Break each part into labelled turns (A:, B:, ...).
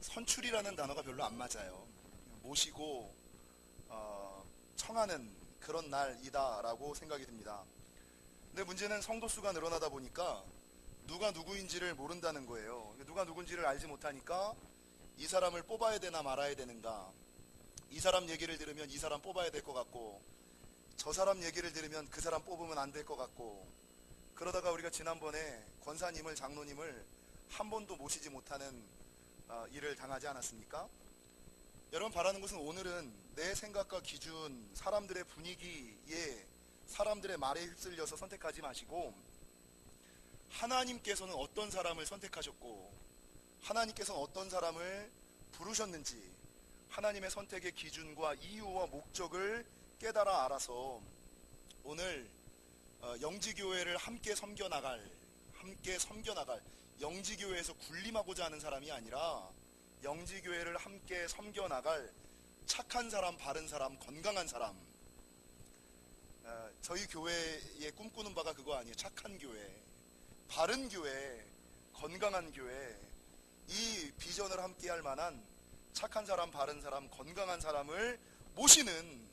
A: 선출이라는 단어가 별로 안 맞아요. 모시고 청하는 그런 날이다라고 생각이 듭니다. 근데 문제는 성도 수가 늘어나다 보니까 누가 누구인지를 모른다는 거예요. 누가 누군지를 알지 못하니까 이 사람을 뽑아야 되나 말아야 되는가, 이 사람 얘기를 들으면 이 사람 뽑아야 될 것 같고, 저 사람 얘기를 들으면 그 사람 뽑으면 안 될 것 같고, 그러다가 우리가 지난번에 권사님을, 장로님을 한 번도 모시지 못하는 일을 당하지 않았습니까? 여러분, 바라는 것은 오늘은 내 생각과 기준, 사람들의 분위기에, 사람들의 말에 휩쓸려서 선택하지 마시고, 하나님께서는 어떤 사람을 선택하셨고 하나님께서는 어떤 사람을 부르셨는지, 하나님의 선택의 기준과 이유와 목적을 깨달아 알아서 오늘 영지교회를 함께 섬겨나갈, 영지교회에서 군림하고자 하는 사람이 아니라 영지교회를 함께 섬겨나갈 착한 사람, 바른 사람, 건강한 사람. 저희 교회의 꿈꾸는 바가 그거 아니에요. 착한 교회, 바른 교회, 건강한 교회. 이 비전을 함께 할 만한 착한 사람, 바른 사람, 건강한 사람을 모시는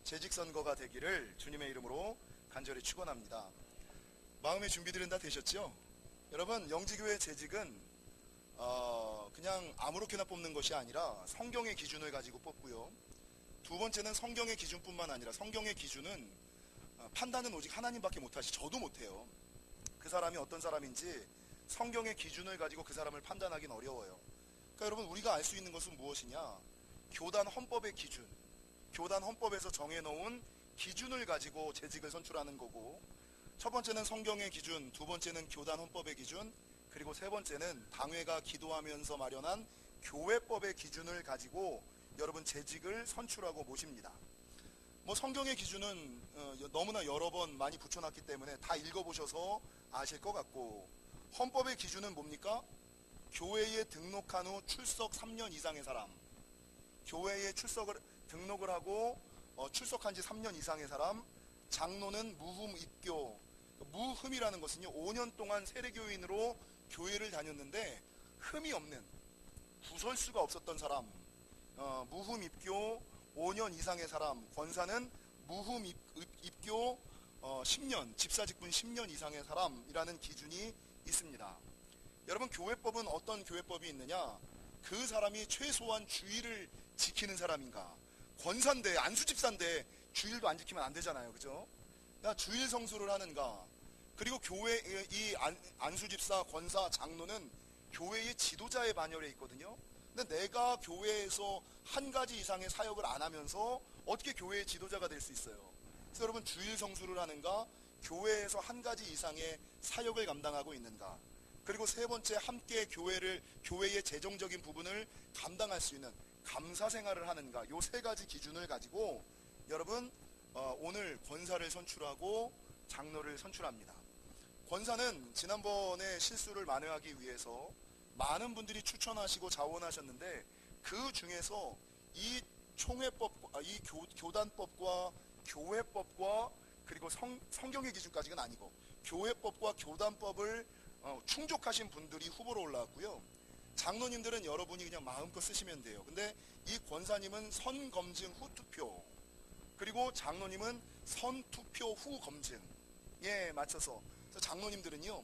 A: 재직선거가 되기를 주님의 이름으로 간절히 축원합니다. 마음의 준비들은 다 되셨죠? 여러분, 영지교회 재직은 그냥 아무렇게나 뽑는 것이 아니라 성경의 기준을 가지고 뽑고요. 두 번째는 성경의 기준뿐만 아니라 성경의 기준은 판단은 오직 하나님밖에 못하시, 저도 못해요. 그 사람이 어떤 사람인지 성경의 기준을 가지고 그 사람을 판단하기는 어려워요. 그러니까 여러분, 우리가 알 수 있는 것은 무엇이냐? 교단 헌법의 기준, 교단 헌법에서 정해놓은 기준을 가지고 재직을 선출하는 거고, 첫 번째는 성경의 기준, 두 번째는 교단 헌법의 기준, 그리고 세 번째는 당회가 기도하면서 마련한 교회법의 기준을 가지고 여러분 재직을 선출하고 모십니다. 성경의 기준은 너무나 여러 번 많이 붙여놨기 때문에 다 읽어보셔서 아실 것 같고, 헌법의 기준은 뭡니까? 교회에 등록한 후 출석 3년 이상의 사람, 교회에 등록을 하고 출석한 지 3년 이상의 사람, 장로는 무흠 입교. 무흠이라는 것은요, 5년 동안 세례교인으로 교회를 다녔는데 흠이 없는, 구설수가 없었던 사람, 무흠 입교 5년 이상의 사람. 권사는 무흠 입교 10년, 집사직분 10년 이상의 사람이라는 기준이 있습니다. 여러분, 교회법은 어떤 교회법이 있느냐? 그 사람이 최소한 주일을 지키는 사람인가? 권사인데, 안수집사인데 주일도 안 지키면 안 되잖아요, 그죠? 주일 성수를 하는가? 그리고 교회, 이 안수집사, 권사, 장로는 교회의 지도자의 반열에 있거든요. 근데 내가 교회에서 한 가지 이상의 사역을 안 하면서 어떻게 교회의 지도자가 될 수 있어요? 그래서 여러분, 주일 성수를 하는가? 교회에서 한 가지 이상의 사역을 감당하고 있는가? 그리고 세 번째, 함께 교회의 재정적인 부분을 감당할 수 있는 감사 생활을 하는가? 요 세 가지 기준을 가지고 여러분, 오늘 권사를 선출하고 장로를 선출합니다. 권사는 지난번에 실수를 만회하기 위해서 많은 분들이 추천하시고 자원하셨는데, 그 중에서 이 총회법, 이 교단법과 교회법과 그리고 성경의 기준까지는 아니고 교회법과 교단법을 충족하신 분들이 후보로 올라왔고요. 장로님들은 여러분이 그냥 마음껏 쓰시면 돼요. 근데 이 권사님은 선검증 후 투표, 그리고 장로님은 선투표 후 검증에 맞춰서, 그래서 장로님들은요,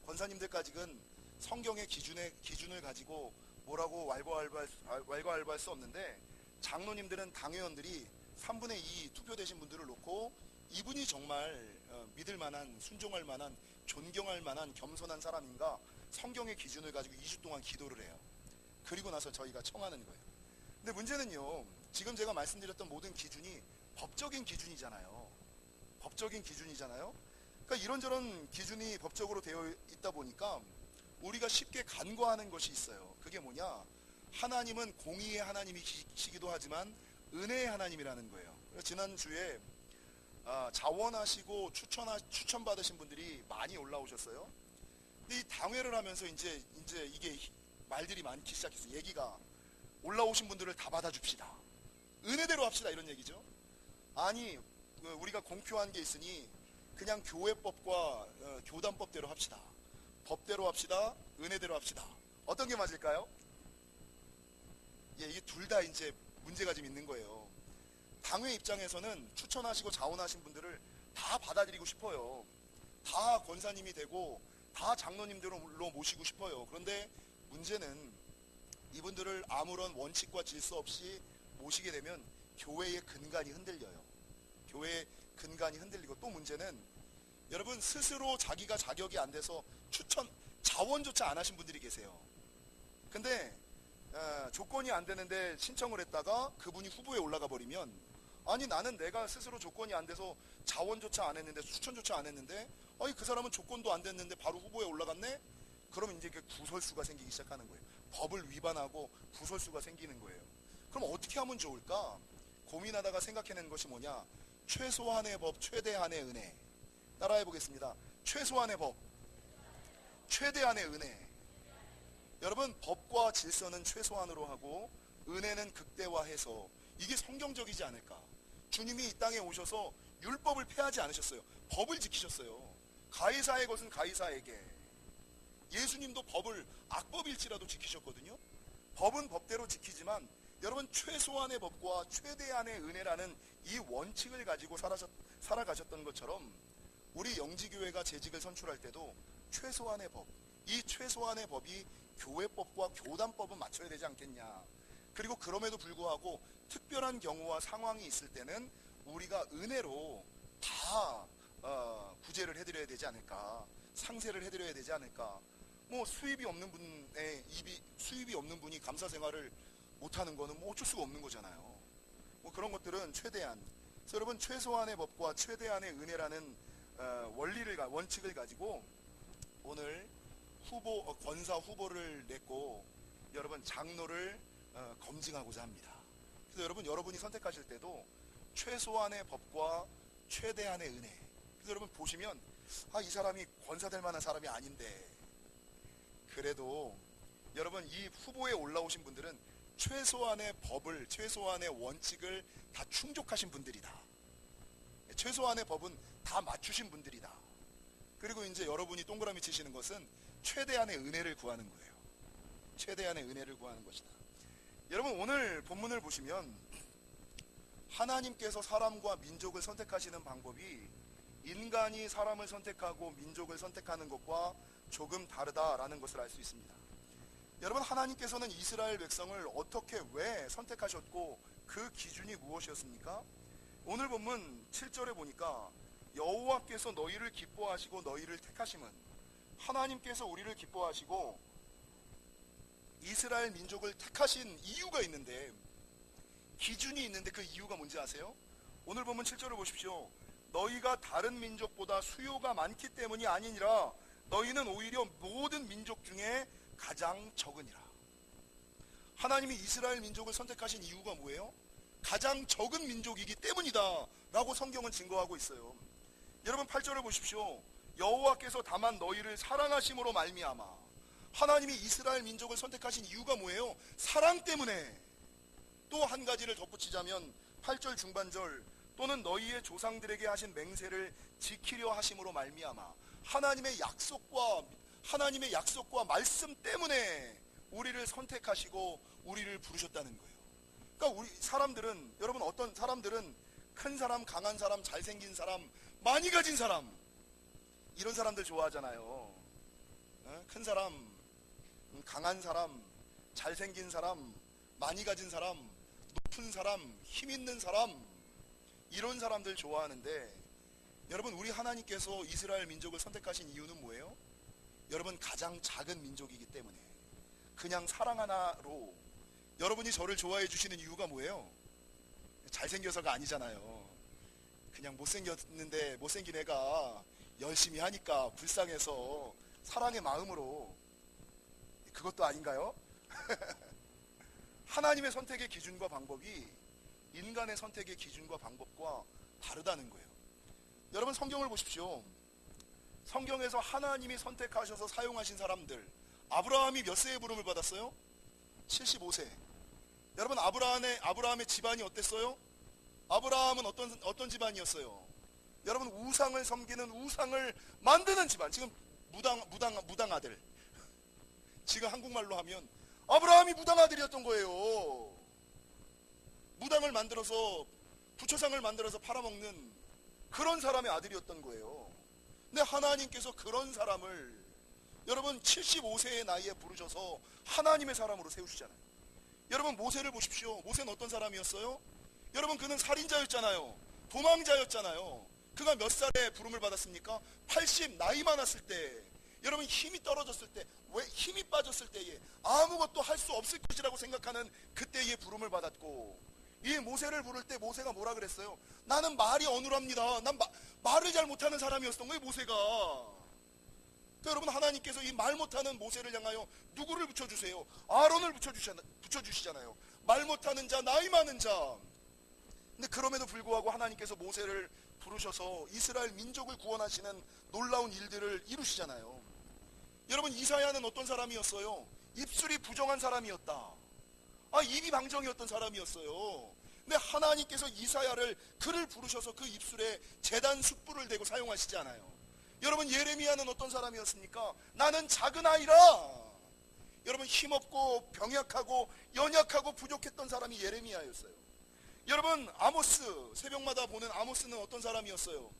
A: 권사님들까지는 성경의 기준을 가지고 뭐라고 왈가왈부할 수 없는데, 장로님들은 당회원들이 3분의 2 투표되신 분들을 놓고 이분이 정말 믿을 만한, 순종할 만한, 존경할 만한 겸손한 사람인가 성경의 기준을 가지고 2주 동안 기도를 해요. 그리고 나서 저희가 청하는 거예요. 근데 문제는요, 지금 제가 말씀드렸던 모든 기준이 법적인 기준이잖아요. 법적인 기준이잖아요. 그러니까 이런저런 기준이 법적으로 되어 있다 보니까 우리가 쉽게 간과하는 것이 있어요. 그게 뭐냐? 하나님은 공의의 하나님이시기도 하지만 은혜의 하나님이라는 거예요. 지난주에 자원하시고 추천받으신 분들이 많이 올라오셨어요. 근데 이 당회를 하면서 이제 이게 말들이 많기 시작했어요. 얘기가, 올라오신 분들을 다 받아줍시다, 은혜대로 합시다, 이런 얘기죠. 아니, 우리가 공표한 게 있으니 그냥 교회법과 교단법대로 합시다, 법대로 합시다, 은혜대로 합시다. 어떤 게 맞을까요? 예, 이게 둘 다 이제 문제가 좀 있는 거예요. 당회 입장에서는 추천하시고 자원하신 분들을 다 받아들이고 싶어요. 다 권사님이 되고 다 장로님들로 모시고 싶어요. 그런데 문제는 이분들을 아무런 원칙과 질서 없이 모시게 되면 교회의 근간이 흔들려요. 교회의 근간이 흔들리고, 또 문제는 여러분 스스로 자기가 자격이 안 돼서 추천 자원조차 안 하신 분들이 계세요. 근데 조건이 안 되는데 신청을 했다가 그분이 후보에 올라가 버리면, 아니 나는 내가 스스로 조건이 안 돼서 자원조차 안 했는데, 추천조차 안 했는데, 아니 그 사람은 조건도 안 됐는데 바로 후보에 올라갔네? 그러면 이제 구설수가 생기기 시작하는 거예요. 법을 위반하고 구설수가 생기는 거예요. 그럼 어떻게 하면 좋을까? 고민하다가 생각해낸 것이 뭐냐? 최소한의 법, 최대한의 은혜. 따라해 보겠습니다. 최소한의 법, 최대한의 은혜. 여러분, 법과 질서는 최소한으로 하고 은혜는 극대화해서, 이게 성경적이지 않을까? 주님이 이 땅에 오셔서 율법을 폐하지 않으셨어요. 법을 지키셨어요. 가이사의 것은 가이사에게. 예수님도 법을 악법일지라도 지키셨거든요. 법은 법대로 지키지만 여러분, 최소한의 법과 최대한의 은혜라는 이 원칙을 가지고 살아가셨던 것처럼, 우리 영지교회가 재직을 선출할 때도 최소한의 법, 이 최소한의 법이 교회법과 교단법은 맞춰야 되지 않겠냐. 그리고 그럼에도 불구하고 특별한 경우와 상황이 있을 때는 우리가 은혜로 다 구제를 해드려야 되지 않을까, 상세를 해드려야 되지 않을까. 뭐 수입이 없는 분이 감사 생활을 못하는 거는 뭐 어쩔 수가 없는 거잖아요. 뭐 그런 것들은 최대한. 그래서 여러분, 최소한의 법과 최대한의 은혜라는 원칙을 가지고 오늘 권사 후보를 냈고, 여러분 장로를 검증하고자 합니다. 그래서 여러분이 선택하실 때도 최소한의 법과 최대한의 은혜. 그래서 여러분 보시면, 이 사람이 권사될 만한 사람이 아닌데, 그래도 여러분 이 후보에 올라오신 분들은 최소한의 법을, 최소한의 원칙을 다 충족하신 분들이다. 최소한의 법은 다 맞추신 분들이다. 그리고 이제 여러분이 동그라미 치시는 것은 최대한의 은혜를 구하는 거예요. 최대한의 은혜를 구하는 것이다. 여러분, 오늘 본문을 보시면 하나님께서 사람과 민족을 선택하시는 방법이 인간이 사람을 선택하고 민족을 선택하는 것과 조금 다르다라는 것을 알 수 있습니다. 여러분, 하나님께서는 이스라엘 백성을 어떻게, 왜 선택하셨고 그 기준이 무엇이었습니까? 오늘 본문 7절에 보니까 여호와께서 너희를 기뻐하시고 너희를 택하심은, 하나님께서 우리를 기뻐하시고 이스라엘 민족을 택하신 이유가 있는데, 기준이 있는데, 그 이유가 뭔지 아세요? 오늘 본문 7절을 보십시오. 너희가 다른 민족보다 수요가 많기 때문이 아니니라 너희는 오히려 모든 민족 중에 가장 적으니라. 하나님이 이스라엘 민족을 선택하신 이유가 뭐예요? 가장 적은 민족이기 때문이다 라고 성경은 증거하고 있어요. 여러분 8절을 보십시오. 여호와께서 다만 너희를 사랑하심으로 말미암아. 하나님이 이스라엘 민족을 선택하신 이유가 뭐예요? 사랑 때문에. 또 한 가지를 덧붙이자면 8절 중반절, 또는 너희의 조상들에게 하신 맹세를 지키려 하심으로 말미암아. 하나님의 약속과 말씀 때문에 우리를 선택하시고 우리를 부르셨다는 거예요. 그러니까 우리 사람들은, 여러분, 어떤 사람들은 큰 사람, 강한 사람, 잘생긴 사람, 많이 가진 사람, 이런 사람들 좋아하잖아요. 큰 사람, 강한 사람, 잘생긴 사람, 많이 가진 사람, 높은 사람, 힘 있는 사람, 이런 사람들 좋아하는데, 여러분, 우리 하나님께서 이스라엘 민족을 선택하신 이유는 뭐예요? 여러분, 가장 작은 민족이기 때문에. 그냥 사랑 하나로 여러분이 저를 좋아해 주시는 이유가 뭐예요? 잘생겨서가 아니잖아요. 그냥 못생겼는데 못생긴 애가 열심히 하니까 불쌍해서 사랑의 마음으로. 그것도 아닌가요? 하나님의 선택의 기준과 방법이 인간의 선택의 기준과 방법과 다르다는 거예요. 여러분, 성경을 보십시오. 성경에서 하나님이 선택하셔서 사용하신 사람들, 아브라함이 몇 세에 부름을 받았어요? 75세. 여러분, 아브라함의 집안이 어땠어요? 아브라함은 어떤 집안이었어요? 여러분, 우상을 섬기는, 우상을 만드는 집안. 지금 무당 아들. 지금 한국말로 하면 아브라함이 무당 아들이었던 거예요. 무당을 만들어서 부초상을 만들어서 팔아먹는 그런 사람의 아들이었던 거예요. 근데 하나님께서 그런 사람을 여러분 75세의 나이에 부르셔서 하나님의 사람으로 세우시잖아요. 여러분 모세를 보십시오. 모세는 어떤 사람이었어요? 여러분 그는 살인자였잖아요. 도망자였잖아요. 그가 몇 살에 부름을 받았습니까? 80 나이 많았을 때, 여러분 힘이 떨어졌을 때, 왜 힘이 빠졌을 때에 아무것도 할 수 없을 것이라고 생각하는 그때에 부름을 받았고, 이 모세를 부를 때 모세가 뭐라 그랬어요? 나는 말이 어눌합니다. 난 말을 잘 못하는 사람이었던 거예요, 모세가. 그러니까 여러분 하나님께서 이 말 못하는 모세를 향하여 누구를 붙여주세요? 아론을 붙여주시잖아요. 말 못하는 자, 나이 많은 자. 근데 그럼에도 불구하고 하나님께서 모세를 부르셔서 이스라엘 민족을 구원하시는 놀라운 일들을 이루시잖아요. 여러분 이사야는 어떤 사람이었어요? 입술이 부정한 사람이었다. 입이 방정이었던 사람이었어요. 근데 하나님께서 이사야를 그를 부르셔서 그 입술에 제단 숯불을 대고 사용하시지 않아요. 여러분 예레미야는 어떤 사람이었습니까? 나는 작은 아이라. 여러분 힘없고 병약하고 연약하고 부족했던 사람이 예레미야였어요. 여러분 아모스, 새벽마다 보는 아모스는 어떤 사람이었어요?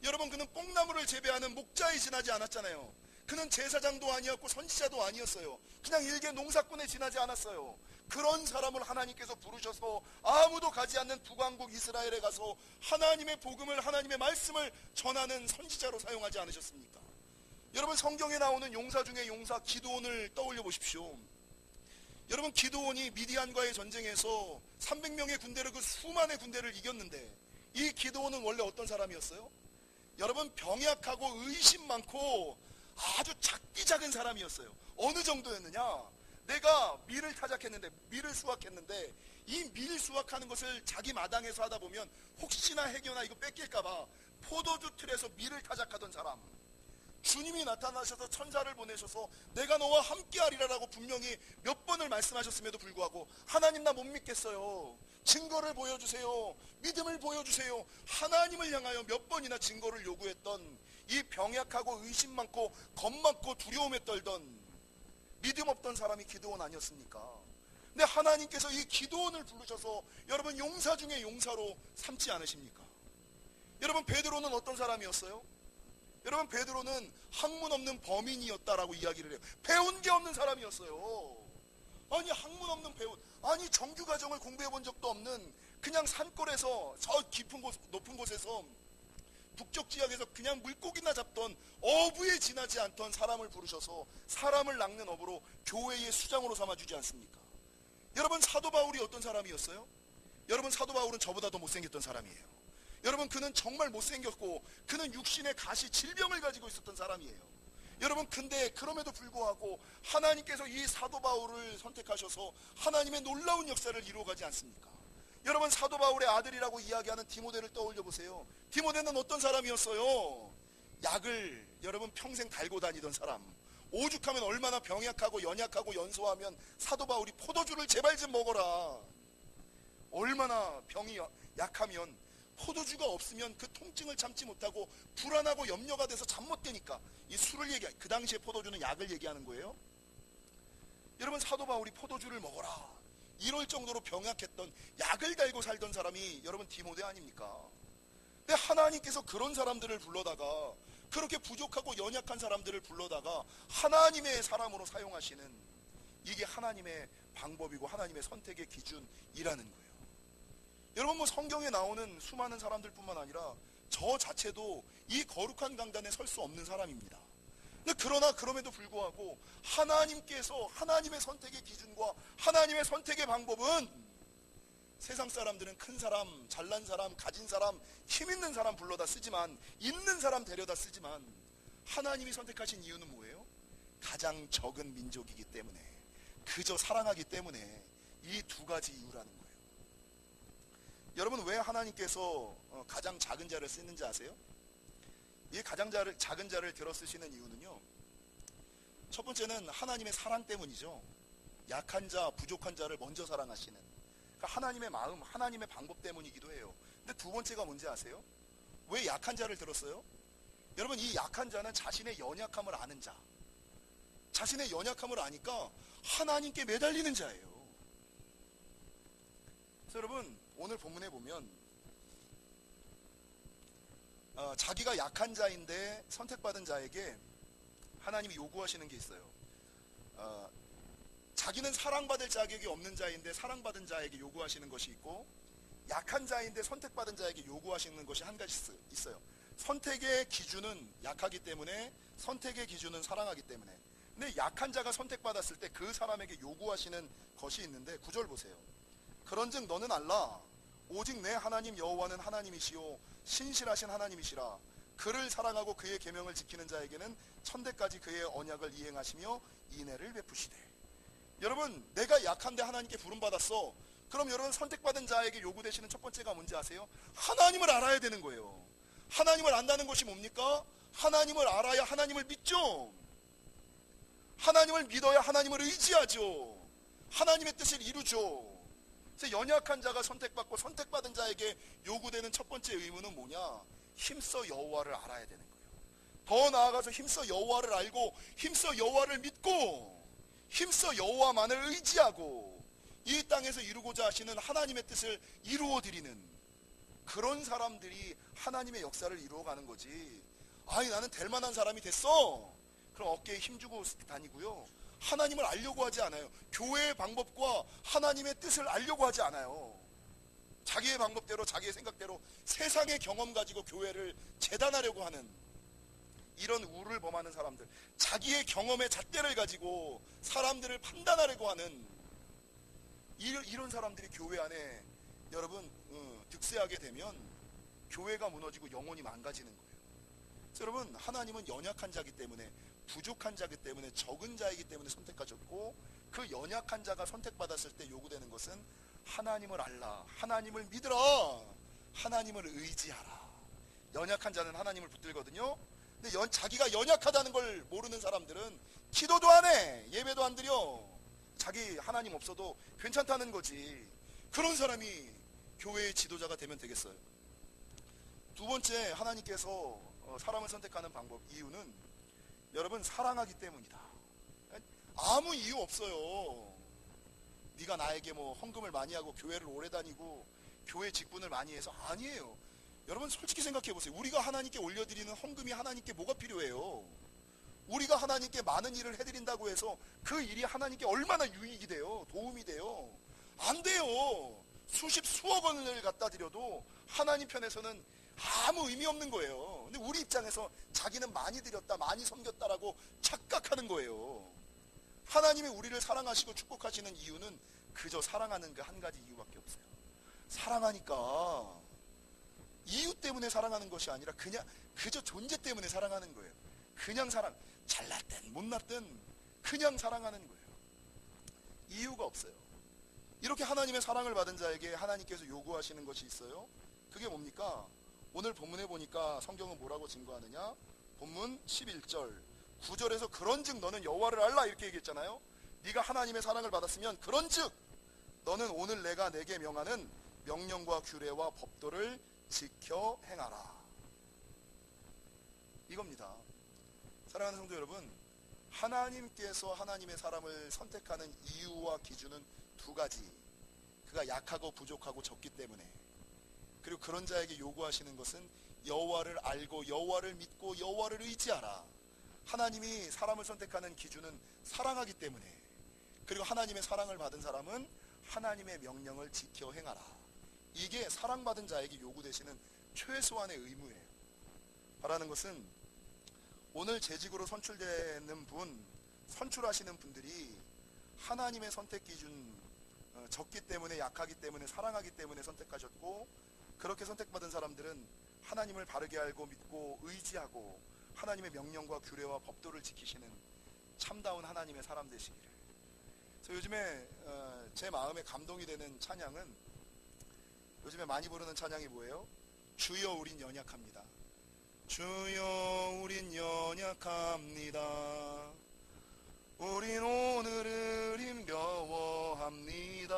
A: 여러분 그는 뽕나무를 재배하는 목자에 지나지 않았잖아요. 그는 제사장도 아니었고 선지자도 아니었어요. 그냥 일개 농사꾼에 지나지 않았어요. 그런 사람을 하나님께서 부르셔서 아무도 가지 않는 북왕국 이스라엘에 가서 하나님의 복음을, 하나님의 말씀을 전하는 선지자로 사용하지 않으셨습니까? 여러분 성경에 나오는 용사 중에 용사 기드온을 떠올려 보십시오. 여러분 기드온이 미디안과의 전쟁에서 300명의 군대를, 그 수많은 군대를 이겼는데, 이 기드온은 원래 어떤 사람이었어요? 여러분 병약하고 의심 많고 아주 작디 작은 사람이었어요. 어느 정도였느냐? 내가 밀을 타작했는데, 밀을 수확했는데, 이 밀 수확하는 것을 자기 마당에서 하다 보면 혹시나 해교나 이거 뺏길까봐 포도주 틀에서 밀을 타작하던 사람. 주님이 나타나셔서 천사를 보내셔서 내가 너와 함께하리라라고 분명히 몇 번을 말씀하셨음에도 불구하고 하나님 나 못 믿겠어요. 증거를 보여주세요. 믿음을 보여주세요. 하나님을 향하여 몇 번이나 증거를 요구했던 이 병약하고 의심 많고 겁 많고 두려움에 떨던 믿음 없던 사람이 기드온 아니었습니까? 근데 하나님께서 이 기드온을 부르셔서 여러분 용사 중에 용사로 삼지 않으십니까? 여러분 베드로는 어떤 사람이었어요? 여러분 베드로는 학문 없는 범인이었다라고 이야기를 해요. 배운 게 없는 사람이었어요. 아니 학문 없는 배운, 아니 정규과정을 공부해 본 적도 없는, 그냥 산골에서 저 깊은 곳, 높은 곳에서 북쪽 지역에서 그냥 물고기나 잡던, 어부에 지나지 않던 사람을 부르셔서 사람을 낚는 어부로 교회의 수장으로 삼아주지 않습니까? 여러분 사도 바울이 어떤 사람이었어요? 여러분 사도 바울은 저보다 더 못생겼던 사람이에요. 여러분 그는 정말 못생겼고 그는 육신의 가시 질병을 가지고 있었던 사람이에요. 여러분 근데 그럼에도 불구하고 하나님께서 이 사도 바울을 선택하셔서 하나님의 놀라운 역사를 이루어가지 않습니까? 여러분 사도 바울의 아들이라고 이야기하는 디모데를 떠올려 보세요. 디모데는 어떤 사람이었어요? 약을 여러분 평생 달고 다니던 사람. 오죽하면 얼마나 병약하고 연약하고 연소하면 사도 바울이 포도주를 제발 좀 먹어라. 얼마나 병이 약하면 포도주가 없으면 그 통증을 참지 못하고 불안하고 염려가 돼서 잠 못 드니까 이 술을 그 당시에 포도주는 약을 얘기하는 거예요. 여러분 사도 바울이 포도주를 먹어라 이럴 정도로 병약했던, 약을 달고 살던 사람이 여러분 디모데 아닙니까? 근데 하나님께서 그런 사람들을 불러다가, 그렇게 부족하고 연약한 사람들을 불러다가 하나님의 사람으로 사용하시는, 이게 하나님의 방법이고 하나님의 선택의 기준이라는 거예요. 여러분 뭐 성경에 나오는 수많은 사람들 뿐만 아니라 저 자체도 이 거룩한 강단에 설 수 없는 사람입니다. 근데 그러나 그럼에도 불구하고 하나님께서 하나님의 선택의 기준과 하나님의 선택의 방법은, 세상 사람들은 큰 사람, 잘난 사람, 가진 사람, 힘 있는 사람 불러다 쓰지만, 있는 사람 데려다 쓰지만, 하나님이 선택하신 이유는 뭐예요? 가장 적은 민족이기 때문에, 그저 사랑하기 때문에, 이 두 가지 이유라는 거예요. 여러분 왜 하나님께서 가장 작은 자를 쓰는지 아세요? 이 가장 작은 자를 들어 쓰시는 이유는요, 첫 번째는 하나님의 사랑 때문이죠. 약한 자, 부족한 자를 먼저 사랑하시는, 그러니까 하나님의 마음, 하나님의 방법 때문이기도 해요. 근데 두 번째가 뭔지 아세요? 왜 약한 자를 들었어요? 여러분 이 약한 자는 자신의 연약함을 아는 자, 자신의 연약함을 아니까 하나님께 매달리는 자예요. 그래서 여러분, 오늘 본문에 보면 자기가 약한 자인데 선택받은 자에게 하나님이 요구하시는 게 있어요. 자기는 사랑받을 자격이 없는 자인데 사랑받은 자에게 요구하시는 것이 있고, 약한 자인데 선택받은 자에게 요구하시는 것이 한 가지 있어요. 선택의 기준은 약하기 때문에, 선택의 기준은 사랑하기 때문에. 근데 약한 자가 선택받았을 때 그 사람에게 요구하시는 것이 있는데, 9절 보세요. 그런즉 너는 알라, 오직 내 하나님 여호와는 하나님이시요 신실하신 하나님이시라. 그를 사랑하고 그의 계명을 지키는 자에게는 천대까지 그의 언약을 이행하시며 인애를 베푸시되. 여러분, 내가 약한데 하나님께 부름받았어. 그럼 여러분, 선택받은 자에게 요구되시는 첫 번째가 뭔지 아세요? 하나님을 알아야 되는 거예요. 하나님을 안다는 것이 뭡니까? 하나님을 알아야 하나님을 믿죠. 하나님을 믿어야 하나님을 의지하죠. 하나님의 뜻을 이루죠. 그래서 연약한 자가 선택받고 선택받은 자에게 요구되는 첫 번째 의무는 뭐냐? 힘써 여호와를 알아야 되는 거예요. 더 나아가서 힘써 여호와를 알고 힘써 여호와를 믿고 힘써 여호와만을 의지하고 이 땅에서 이루고자 하시는 하나님의 뜻을 이루어드리는 그런 사람들이 하나님의 역사를 이루어가는 거지. 아니, 나는 될 만한 사람이 됐어, 그럼 어깨에 힘주고 다니고요, 하나님을 알려고 하지 않아요. 교회의 방법과 하나님의 뜻을 알려고 하지 않아요. 자기의 방법대로, 자기의 생각대로 세상의 경험 가지고 교회를 재단하려고 하는 이런 우를 범하는 사람들, 자기의 경험의 잣대를 가지고 사람들을 판단하려고 하는 이런 사람들이 교회 안에 여러분 득세하게 되면 교회가 무너지고 영혼이 망가지는 거예요. 그래서 여러분, 하나님은 연약한 자이기 때문에, 부족한 자이기 때문에, 적은 자이기 때문에 선택하셨고, 그 연약한 자가 선택받았을 때 요구되는 것은 하나님을 알라, 하나님을 믿으라, 하나님을 의지하라. 연약한 자는 하나님을 붙들거든요. 근데 자기가 연약하다는 걸 모르는 사람들은 기도도 안 해, 예배도 안 드려. 자기 하나님 없어도 괜찮다는 거지. 그런 사람이 교회의 지도자가 되면 되겠어요? 두 번째, 하나님께서 사람을 선택하는 방법, 이유는 여러분 사랑하기 때문이다. 아무 이유 없어요. 네가 나에게 뭐 헌금을 많이 하고 교회를 오래 다니고 교회 직분을 많이 해서, 아니에요. 여러분 솔직히 생각해 보세요. 우리가 하나님께 올려드리는 헌금이 하나님께 뭐가 필요해요? 우리가 하나님께 많은 일을 해드린다고 해서 그 일이 하나님께 얼마나 유익이 돼요? 도움이 돼요? 안 돼요. 수십 수억 원을 갖다 드려도 하나님 편에서는 아무 의미 없는 거예요. 근데 우리 입장에서 자기는 많이 드렸다, 많이 섬겼다라고 착각하는 거예요. 하나님이 우리를 사랑하시고 축복하시는 이유는 그저 사랑하는 그 한 가지 이유밖에 없어요. 사랑하니까. 이유 때문에 사랑하는 것이 아니라 그냥 그저 존재 때문에 사랑하는 거예요. 그냥 사랑, 잘났든 못났든 그냥 사랑하는 거예요. 이유가 없어요. 이렇게 하나님의 사랑을 받은 자에게 하나님께서 요구하시는 것이 있어요. 그게 뭡니까? 오늘 본문에 보니까 성경은 뭐라고 증거하느냐? 본문 11절 9절에서 그런즉 너는 여호와를 알라 이렇게 얘기했잖아요. 네가 하나님의 사랑을 받았으면 그런즉 너는 오늘 내가 내게 명하는 명령과 규례와 법도를 지켜 행하라. 이겁니다. 사랑하는 성도 여러분, 하나님께서 하나님의 사람을 선택하는 이유와 기준은 두 가지. 그가 약하고 부족하고 적기 때문에, 그리고 그런 자에게 요구하시는 것은 여호와를 알고 여호와를 믿고 여호와를 의지하라. 하나님이 사람을 선택하는 기준은 사랑하기 때문에, 그리고 하나님의 사랑을 받은 사람은 하나님의 명령을 지켜 행하라. 이게 사랑받은 자에게 요구되시는 최소한의 의무예요. 바라는 것은 오늘 재직으로 선출되는 분, 선출하시는 분들이 하나님의 선택 기준, 적기 때문에, 약하기 때문에, 사랑하기 때문에 선택하셨고, 그렇게 선택받은 사람들은 하나님을 바르게 알고 믿고 의지하고 하나님의 명령과 규례와 법도를 지키시는 참다운 하나님의 사람 되시기를. 그래서 요즘에 제 마음에 감동이 되는 찬양은, 요즘에 많이 부르는 찬양이 뭐예요? 주여 우린 연약합니다. 주여 우린 연약합니다. 우린 오늘을 힘겨워합니다.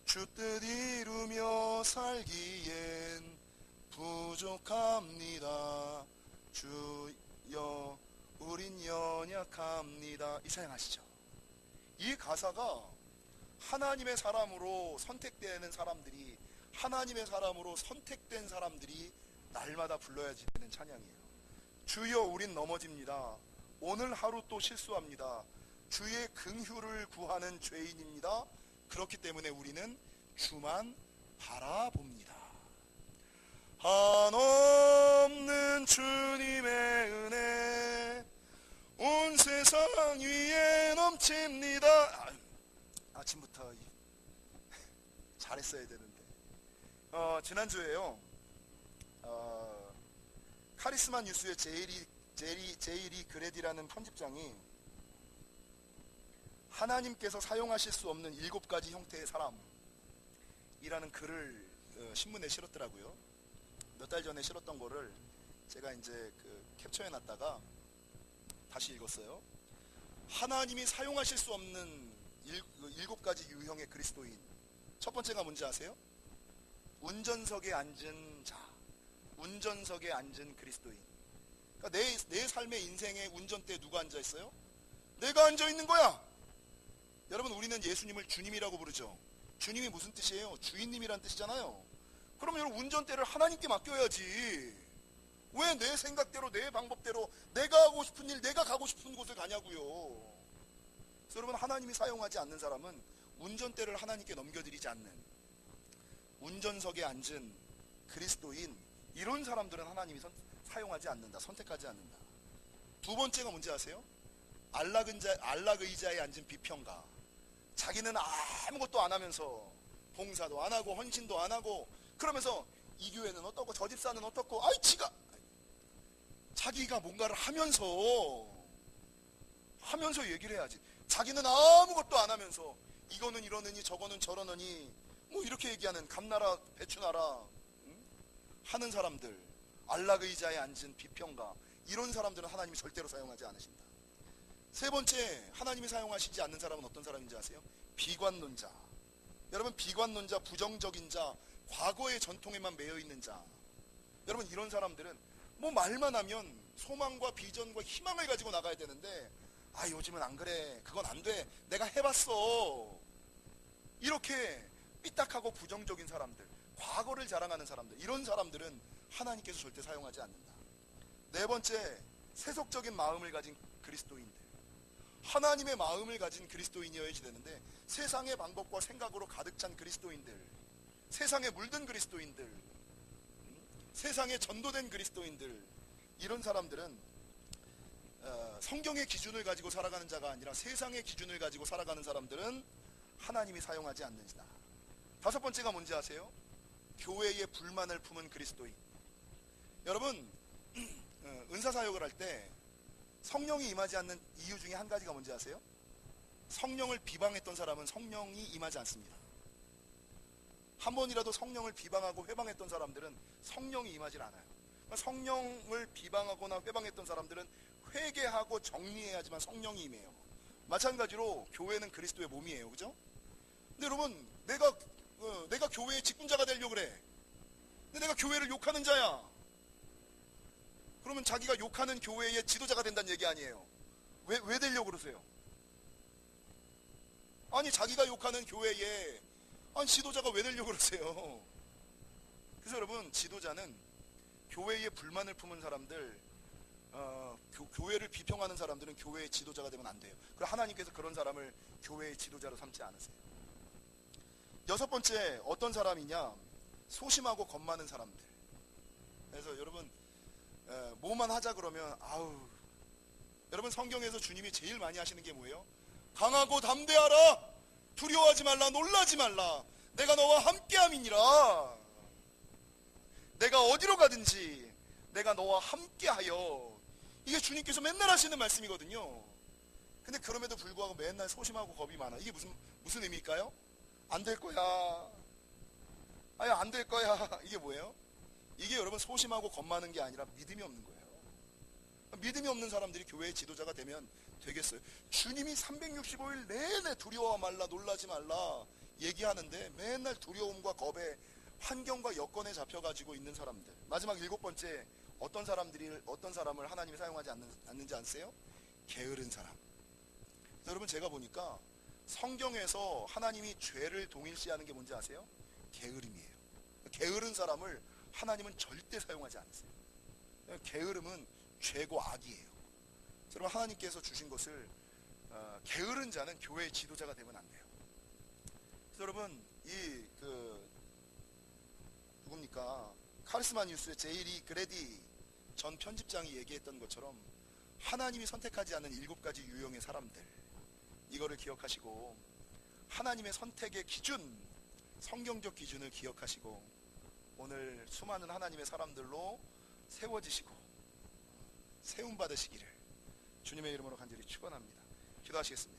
A: 주 뜻 이루며 살기엔 부족합니다. 주여 우린 연약합니다. 고백합니다. 이 찬양 아시죠? 이 가사가 하나님의 사람으로 선택되는 사람들이, 하나님의 사람으로 선택된 사람들이 날마다 불러야지 되는 찬양이에요. 주여 우린 넘어집니다. 오늘 하루 또 실수합니다. 주의 긍휼을 구하는 죄인입니다. 그렇기 때문에 우리는 주만 바라봅니다. 한없는 주님의 은혜 온 세상 위에 넘칩니다. 아침부터 잘했어야 되는데. 지난주에요, 카리스마 뉴스의 제이리 그레디라는 편집장이 하나님께서 사용하실 수 없는 7가지 형태의 사람이라는 글을 신문에 실었더라고요. 몇 달 전에 실었던 거를 제가 이제 캡처해 놨다가 다시 읽었어요. 하나님이 사용하실 수 없는 7가지 유형의 그리스도인. 첫 번째가 뭔지 아세요? 운전석에 앉은 자, 운전석에 앉은 그리스도인. 그러니까 내 삶의 인생의 운전대에 누가 앉아 있어요? 내가 앉아 있는 거야. 여러분, 우리는 예수님을 주님이라고 부르죠. 주님이 무슨 뜻이에요? 주인님이란 뜻이잖아요. 그럼 여러분, 운전대를 하나님께 맡겨야지. 왜 내 생각대로, 내 방법대로 내가 하고 싶은 일, 내가 가고 싶은 곳을 가냐고요. 그래서 여러분, 하나님이 사용하지 않는 사람은 운전대를 하나님께 넘겨드리지 않는, 운전석에 앉은 그리스도인, 이런 사람들은 하나님이 사용하지 않는다, 선택하지 않는다. 두 번째가 뭔지 아세요? 안락의자에 앉은 비평가. 자기는 아무것도 안 하면서, 봉사도 안 하고 헌신도 안 하고, 그러면서 이 교회는 어떻고 저 집사는 어떻고, 자기가 뭔가를 하면서 얘기를 해야지. 자기는 아무것도 안 하면서 이거는 이러느니 저거는 저러느니 뭐 이렇게 얘기하는, 감나라 배추나라 하는 사람들, 안락의자에 앉은 비평가, 이런 사람들은 하나님이 절대로 사용하지 않으신다. 세 번째, 하나님이 사용하시지 않는 사람은 어떤 사람인지 아세요? 비관론자. 여러분, 비관론자, 부정적인 자, 과거의 전통에만 매여 있는 자. 여러분, 이런 사람들은 뭐 말만 하면 소망과 비전과 희망을 가지고 나가야 되는데, 요즘은 안 그래, 그건 안 돼, 내가 해봤어, 이렇게 삐딱하고 부정적인 사람들, 과거를 자랑하는 사람들, 이런 사람들은 하나님께서 절대 사용하지 않는다. 네 번째, 세속적인 마음을 가진 그리스도인들. 하나님의 마음을 가진 그리스도인이어야지 되는데, 세상의 방법과 생각으로 가득 찬 그리스도인들, 세상에 물든 그리스도인들, 세상에 전도된 그리스도인들, 이런 사람들은 성경의 기준을 가지고 살아가는 자가 아니라 세상의 기준을 가지고 살아가는 사람들은 하나님이 사용하지 않는다. 다섯 번째가 뭔지 아세요? 교회에 불만을 품은 그리스도인. 여러분, 은사사역을 할 때 성령이 임하지 않는 이유 중에 한 가지가 뭔지 아세요? 성령을 비방했던 사람은 성령이 임하지 않습니다. 한 번이라도 성령을 비방하고 회방했던 사람들은 성령이 임하지 않아요. 성령을 비방하거나 회방했던 사람들은 회개하고 정리해야지만 성령이 임해요. 마찬가지로 교회는 그리스도의 몸이에요. 그죠? 근데 여러분, 내가 교회의 직분자가 되려고 그래. 근데 내가 교회를 욕하는 자야. 그러면 자기가 욕하는 교회의 지도자가 된다는 얘기 아니에요. 왜 되려고 그러세요? 자기가 욕하는 교회에 지도자가 왜 되려고 그러세요? 그래서 여러분, 지도자는 교회에 불만을 품은 사람들, 교회를 비평하는 사람들은 교회의 지도자가 되면 안 돼요. 그리고 하나님께서 그런 사람을 교회의 지도자로 삼지 않으세요. 여섯 번째, 어떤 사람이냐? 소심하고 겁 많은 사람들. 그래서 여러분, 뭐만 하자 그러면 여러분, 성경에서 주님이 제일 많이 하시는 게 뭐예요? 강하고 담대하라, 두려워하지 말라, 놀라지 말라, 내가 너와 함께함이니라. 내가 어디로 가든지 내가 너와 함께하여. 이게 주님께서 맨날 하시는 말씀이거든요. 근데 그럼에도 불구하고 맨날 소심하고 겁이 많아. 이게 무슨 의미일까요? 안 될 거야, 안 될 거야. 이게 뭐예요? 이게 여러분, 소심하고 겁 많은 게 아니라 믿음이 없는 거예요. 믿음이 없는 사람들이 교회의 지도자가 되면 되겠어요? 주님이 365일 내내 두려워 말라, 놀라지 말라 얘기하는데 맨날 두려움과 겁에, 환경과 여건에 잡혀가지고 있는 사람들. 마지막 일곱 번째, 어떤 사람을 하나님이 사용하지 않는지 아세요? 게으른 사람. 여러분, 제가 보니까 성경에서 하나님이 죄를 동일시하는 게 뭔지 아세요? 게으름이에요. 게으른 사람을 하나님은 절대 사용하지 않으세요. 게으름은 죄고 악이에요. 여러분, 하나님께서 주신 것을 게으른 자는 교회의 지도자가 되면 안 돼요. 여러분, 누굽니까? 카리스마 뉴스의 제이리 그레디 전 편집장이 얘기했던 것처럼 하나님이 선택하지 않는 7가지 유형의 사람들, 이거를 기억하시고 하나님의 선택의 기준, 성경적 기준을 기억하시고 오늘 수많은 하나님의 사람들로 세워지시고 세움 받으시기를 주님의 이름으로 간절히 축원합니다. 기도하시겠습니다.